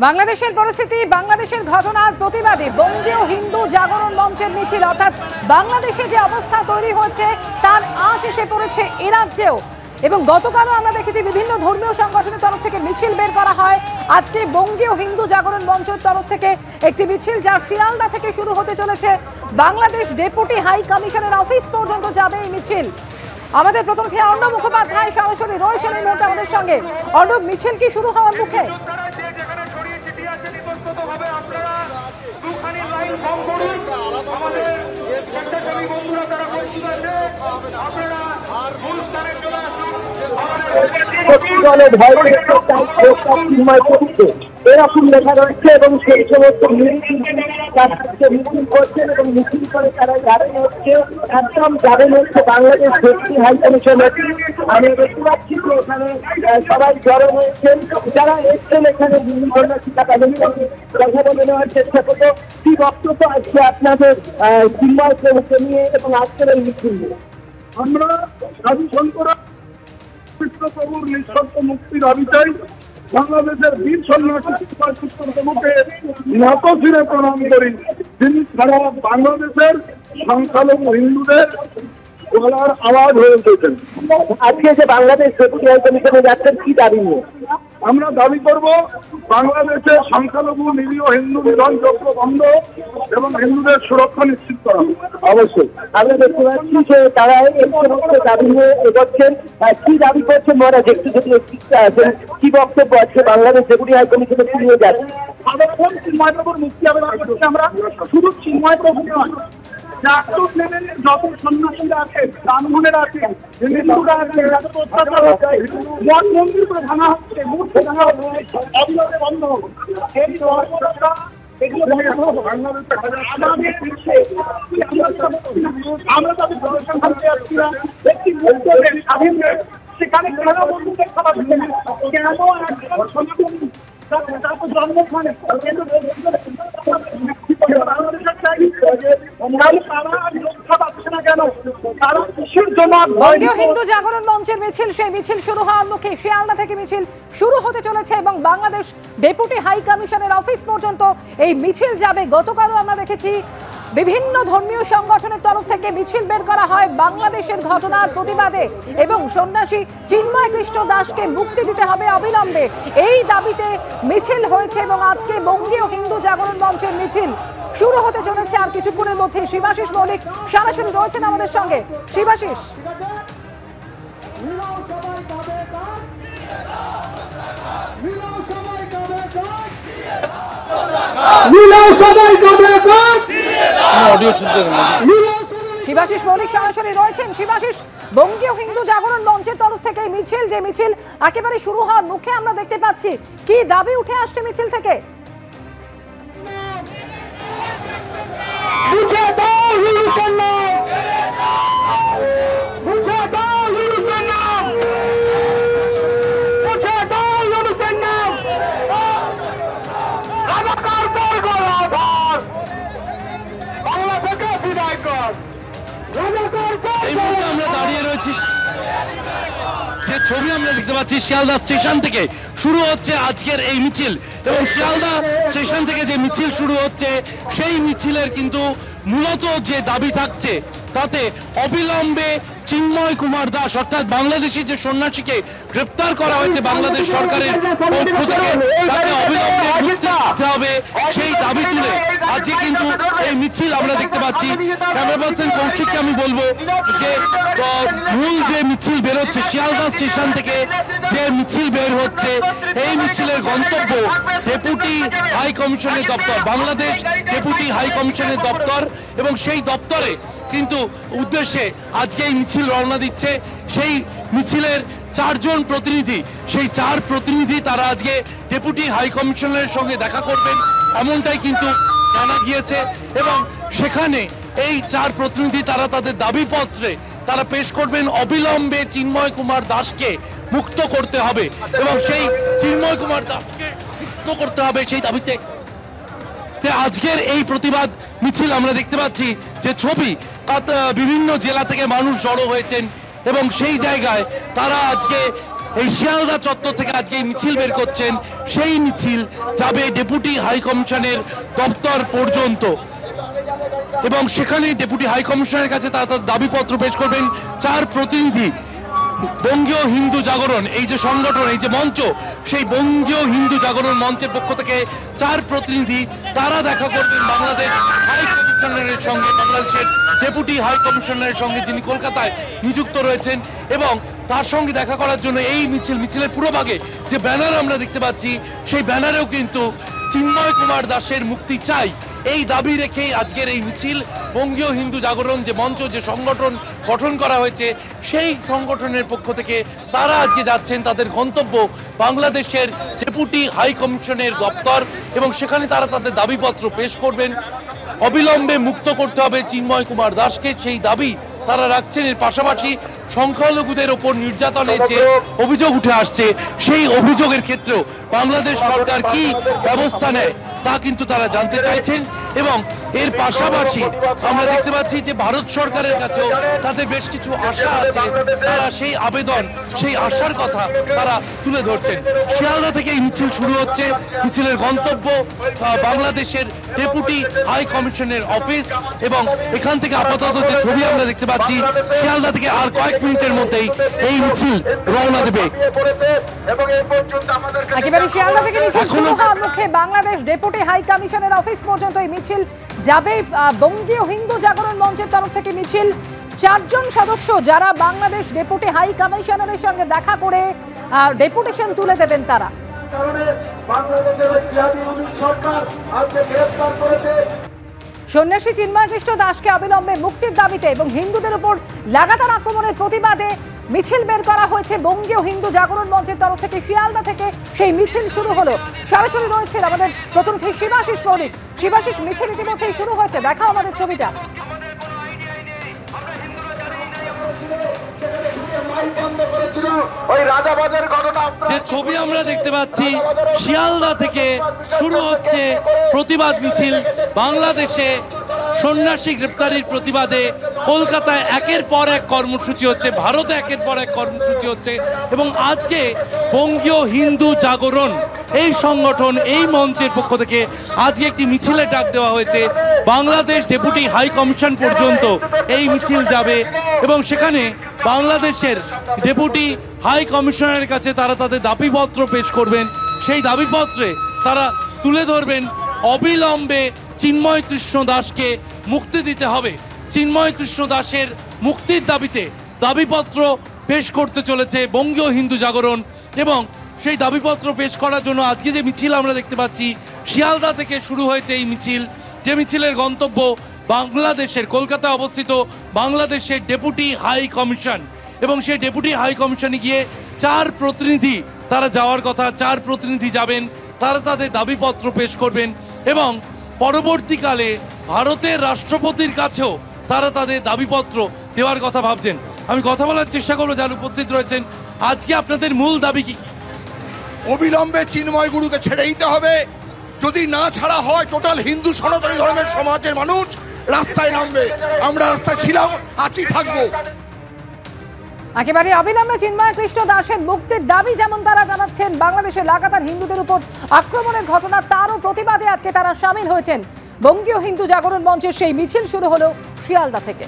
বাংলাদেশের পরিস্থিতি, বাংলাদেশের ঘটনার প্রতিবাদে বঙ্গীয় হিন্দু জাগরণ মঞ্চের মিছিল, অর্থাৎ বাংলাদেশে যে অবস্থা তৈরি হয়েছে তার আঁচ এসে পড়েছে এ রাজ্যেও। এবং গতকালও আমরা দেখেছি বিভিন্ন ধর্মীয় সংগঠনের তরফ থেকে মিছিল বের করা হয়। আজকে বঙ্গীয় হিন্দু জাগরণ মঞ্চের তরফ থেকে একটি মিছিল, যা শিয়ালদা থেকে শুরু হতে চলেছে, বাংলাদেশ ডেপুটি হাই কমিশনের অফিস পর্যন্ত যাবে এই মিছিল। আমাদের প্রতিনিধি অর্ণব মুখোপাধ্যায় সরাসরি রয়েছেন এই মুহূর্তে আমাদের সঙ্গে। অর্ণব, মিছিল কি শুরু হওয়ার মুখে? এরকম লেখা রয়েছে এবং সেই সমস্ত মিছিল করছেন এবং মিছিল করে তারা যাবেন হচ্ছে একদম যাবেন হচ্ছে বাংলাদেশ ডেপুটি হাই কমিশনের। আমি দেখতে পাচ্ছি যে এখানে সবাই জড়ো হয়েছেন, যারা এসছেন এখানে বিভিন্ন ধরনের কথা বলে নেওয়ার চেষ্টা করবো। কি বক্তব্য আজকে আপনাদের চিন্ময় প্রভুকে নিয়ে এবং আজকের এই মিছিল নিয়ে? আমরা রবিশঙ্কর প্রভুর নিঃশর্ত মুক্তির দাবি চাই। বাংলাদেশের বীর সন্ন্যাসী প্রভুকে নত শিরে প্রণাম করি, যিনি সারা বাংলাদেশের সংখ্যালঘু হিন্দুদের গলার আওয়াজ হয়ে উঠেছেন। আজকে যে বাংলাদেশ ডেপুটি হাই কমিশনে যাচ্ছেন, কি দাবি নিয়ে? আমরা দাবি করব বাংলাদেশের সংখ্যালঘু নিরীহ হিন্দু নিধনযোগ্য বন্ধ এবং হিন্দুদের সুরক্ষা নিশ্চিত করা। অবশ্যই আমরা দেখতে পাচ্ছি যে তারা এই সমস্ত দাবি নিয়ে এগোচ্ছেন। কি দাবি করছেন মহারাজ, একটু যদি কি বক্তব্য আছে বাংলাদেশ ডেপুটি হাই কমিশনে কি নিয়ে যাচ্ছে? সাধারণ চিন্ময় প্রভুর মুক্তি আবেদন করছি আমরা। শুধু চিন্ময় প্রভু নয়, জাতীয় লেভেলের যত সন্ন্যাসীরা আছে, ব্রাহ্মণেরা আছে, হিন্দুরা আছে, যাদের অত্যাচার হচ্ছে, মঠ মন্দির করে ভাঙা হচ্ছে, মূর্তি ভাঙা হচ্ছে, অবিলম্বে বন্ধ হবে। এই ধর্মটা এগুলো আমাদের বিশ্বে আমরা তাদের প্রদর্শন করতে যাচ্ছি না। একটি মুক্ত দেশ, স্বাধীন দেশ, সেখানে কেন বন্ধুদের খাবার দিচ্ছে না? কেন একজন সনাতনী তারপর জন্মস্থানে বঙ্গীয় হিন্দু জাগরণ মঞ্চের মিছিল, সেই মিছিল শুরু হওয়ার মুখে শিয়ালদা থেকে মিছিল শুরু হতে চলেছে এবং বাংলাদেশ ডেপুটি হাই কমিশনের অফিস পর্যন্ত এই মিছিল যাবে। গতকালও আমরা দেখেছি বিভিন্ন ধর্মীয় সংগঠনের তরফ থেকে মিছিল বের করা হয় বাংলাদেশের ঘটনার প্রতিবাদে এবং সন্ন্যাসী চিন্ময় কৃষ্ণ দাসকে মুক্তি দিতে হবে অবিলম্বে, এই দাবিতে মিছিল হয়েছে। এবং আজকে বঙ্গীয় হিন্দু জাগরণ মঞ্চের মিছিল শুরু হতে চলেছে আর কিছুক্ষণের মধ্যে। শিবাশিস মৌলিক সরাসরি রয়েছেন আমাদের সঙ্গে। শিবাশিস, শিবাশিস মৌলিক সরাসরি রয়েছেন। শিবাশিস, বঙ্গীয় হিন্দু জাগরণ মঞ্চের তরফ থেকে মিছিল, যে মিছিল একেবারে শুরু হওয়ার মুখে আমরা দেখতে পাচ্ছি, কি দাবি উঠে আসছে মিছিল থেকে? আমরা দাঁড়িয়ে রয়েছি, যে ছবি আমরা দেখতে পাচ্ছি শিয়ালদা স্টেশন থেকে শুরু হচ্ছে আজকের এই মিছিল। এবং শিয়ালদা স্টেশন থেকে যে মিছিল শুরু হচ্ছে, সেই মিছিলের কিন্তু মূলত যে দাবি থাকছে তাতে অবিলম্বে চিন্ময় কুমার দাস, অর্থাৎ বাংলাদেশি যে সন্ন্যাসীকে গ্রেপ্তার করা হয়েছে বাংলাদেশ সরকারের পক্ষ থেকে, তাকে অবিলম্বে মুক্তি দিতে হবে, সেই দাবি তুলে আজকে কিন্তু এই মিছিল আমরা দেখতে পাচ্ছি। ক্যামেরা পার্সন কৌশিককে আমি বলবো যে মূল যে মিছিল বেরোচ্ছে শিয়ালদা স্টেশন থেকে, যে মিছিল বের হচ্ছে, এই মিছিলের গন্তব্য ডেপুটি হাই কমিশনের দপ্তর, বাংলাদেশ ডেপুটি হাই কমিশনের দপ্তর। এবং সেই দপ্তরে কিন্তু উদ্দেশ্যে আজকে এই মিছিল রওনা দিচ্ছে। সেই মিছিলের চারজন প্রতিনিধি, সেই চার প্রতিনিধি তারা আজকে ডেপুটি হাই কমিশনারের সঙ্গে দেখা করবেন, এমনটাই কিন্তু জানা গিয়েছে। এবং সেখানে এই চার প্রতিনিধি তারা তাদের দাবিপত্রে তারা পেশ করবেন অবিলম্বে চিন্ময় কুমার দাসকে মুক্ত করতে হবে এবং সেই চিন্ময় কুমার দাসকে মুক্ত করতে হবে, সেই দাবিতে আজকের এই প্রতিবাদ মিছিল আমরা দেখতে পাচ্ছি। যে ছবি, বিভিন্ন জেলা থেকে মানুষ জড়ো হয়েছেন এবং সেই জায়গায় তারা আজকে এই শিয়ালদা চত্বর থেকে আজকে এই মিছিল বের করছেন, সেই মিছিল যাবে ডেপুটি হাই কমিশনের দপ্তর পর্যন্ত এবং সেখানে ডেপুটি হাই কমিশনের কাছে তারা তার দাবিপত্র পেশ করবেন। 4 প্রতিনিধি বঙ্গীয় হিন্দু জাগরণ, এই যে সংগঠন, এই যে মঞ্চ, সেই বঙ্গীয় হিন্দু জাগরণ মঞ্চের পক্ষ থেকে 4 প্রতিনিধি তারা দেখা করবেন বাংলাদেশ হাই কমিশনারের সঙ্গে, বাংলাদেশের ডেপুটি হাই কমিশনারের সঙ্গে, যিনি কলকাতায় নিযুক্ত রয়েছেন, এবং তার সঙ্গে দেখা করার জন্য এই মিছিলের পুরোভাগে যে ব্যানার আমরা দেখতে পাচ্ছি, সেই ব্যানারেও কিন্তু চিন্ময় কুমার দাসের মুক্তি চাই এই দাবি রেখেই আজকের এই মিছিল। বঙ্গীয় হিন্দু জাগরণ যে মঞ্চ, যে সংগঠন গঠন করা হয়েছে, সেই সংগঠনের পক্ষ থেকে তারা আজকে যাচ্ছেন তাদের গন্তব্য বাংলাদেশের ডেপুটি হাই কমিশনের দপ্তর এবং সেখানে তারা তাদের দাবিপত্র পেশ করবেন। অবিলম্বে মুক্ত করতে হবে চিন্ময় কুমার দাসকে, সেই দাবি তারা রাখছেন। এর পাশাপাশি সংখ্যালঘুদের ওপর নির্যাতনের যে অভিযোগ উঠে আসছে, সেই অভিযোগের ক্ষেত্রেও বাংলাদেশ সরকার কি ব্যবস্থা নেয় তা কিন্তু তারা জানতে চাইছেন। এবং এর পাশাপাশি আমরা দেখতে পাচ্ছি যে ভারত সরকারের কাছেও তাদের বেশ কিছু আশা আছে, তারা সেই আবেদন, সেই আশার কথা তারা তুলে ধরছেন। শিয়ালদা থেকে এই মিছিল শুরু হচ্ছে, মিছিলের গন্তব্য বাংলাদেশের ডেপুটি হাই কমিশনের অফিস এবং এখান থেকে আপাতত যে ছবি আমরা দেখতে পাচ্ছি, শিয়ালদা থেকে আর কয়েক মিনিটের মধ্যেই এই মিছিল রওনা দেবে। একেবারে শিয়ালদা থেকে মিছিল শুরু হওয়ার মুখে বাংলাদেশ ডেপুটি হাই কমিশনের অফিস পর্যন্ত এই মিছিল যাবে। বঙ্গীয় হিন্দু জাগরণ মঞ্চের তরফ থেকে মিছিল 4 জন সদস্য যারা বাংলাদেশ ডেপুটি হাই কমিশনারের সঙ্গে দেখা করে ডেপুটেশন তুলে দেবেন। তারা সন্ন্যাসী চিন্ময় কৃষ্ণ দাসকে অবিলম্বে মুক্তির দাবিতে এবং হিন্দুদের উপর লাগাতার আক্রমণের প্রতিবাদে মিছিল বের করা হয়েছে বঙ্গীয় হিন্দু জাগরণ মঞ্চের তরফ থেকে। শিয়ালদা থেকে সেই মিছিল শুরু হলো। সরাসরি রয়েছেন আমাদের প্রতিনিধি শিবাশিস মৌলিক। শিবাশিস, মিছিল ইতিমধ্যেই শুরু হয়েছে, দেখাও আমাদের ছবিটা। যে ছবি আমরা দেখতে পাচ্ছি, শিয়ালদা থেকে শুরু হচ্ছে প্রতিবাদ মিছিল। বাংলাদেশে সন্ন্যাসী গ্রেপ্তারির প্রতিবাদে কলকাতায় একের পর এক কর্মসূচি হচ্ছে, ভারতে একের পর এক কর্মসূচি হচ্ছে এবং আজকে বঙ্গীয় হিন্দু জাগরণ এই সংগঠন, এই মঞ্চের পক্ষ থেকে আজকে একটি মিছিলের ডাক দেওয়া হয়েছে। বাংলাদেশ ডেপুটি হাই কমিশন পর্যন্ত এই মিছিল যাবে এবং সেখানে বাংলাদেশের ডেপুটি হাই কমিশনারের কাছে তারা তাদের দাবিপত্র পেশ করবেন। সেই দাবিপত্রে তারা তুলে ধরবেন অবিলম্বে চিন্ময় কৃষ্ণ দাসকে মুক্তি দিতে হবে। চিন্ময় কৃষ্ণ দাসের মুক্তির দাবিতে দাবিপত্র পেশ করতে চলেছে বঙ্গীয় হিন্দু জাগরণ এবং সেই দাবিপত্র পেশ করার জন্য আজকে যে মিছিল আমরা দেখতে পাচ্ছি, শিয়ালদা থেকে শুরু হয়েছে এই মিছিল, যে মিছিলের গন্তব্য বাংলাদেশের কলকাতায় অবস্থিত বাংলাদেশের ডেপুটি হাই কমিশন এবং সেই ডেপুটি হাই কমিশনে গিয়ে 4 প্রতিনিধি তারা যাওয়ার কথা। 4 প্রতিনিধি যাবেন, তারা তাদের দাবিপত্র পেশ করবেন এবং পরবর্তীকালে ভারতের রাষ্ট্রপতির কাছেও তারা তাদের দাবিপত্র দেওয়ার কথা ভাবছেন। আমি কথা বলার চেষ্টা করবো যারা উপস্থিত রয়েছেন। আজকে আপনাদের মূল দাবি কি? অবিলম্বে চিন্ময় গুরুকে ছেড়ে দিতে হবে। যদি না ছাড়া হয়, টোটাল হিন্দু সনাতনী ধর্মের সমাজের মানুষ রাস্তায় নামবে। আমরা রাস্তায় ছিলাম, আছি, থাকবো। একেবারে অবিলম্বে চিন্ময় কৃষ্ণ দাসের মুক্তির দাবি যেমন তারা জানাচ্ছেন, বাংলাদেশে লাগাতার হিন্দুদের উপর আক্রমণের ঘটনা, তারও প্রতিবাদে আজকে তারা সামিল হয়েছেন। বঙ্গীয় হিন্দু জাগরণ মঞ্চের সেই মিছিল শুরু হলো শিয়ালদা থেকে।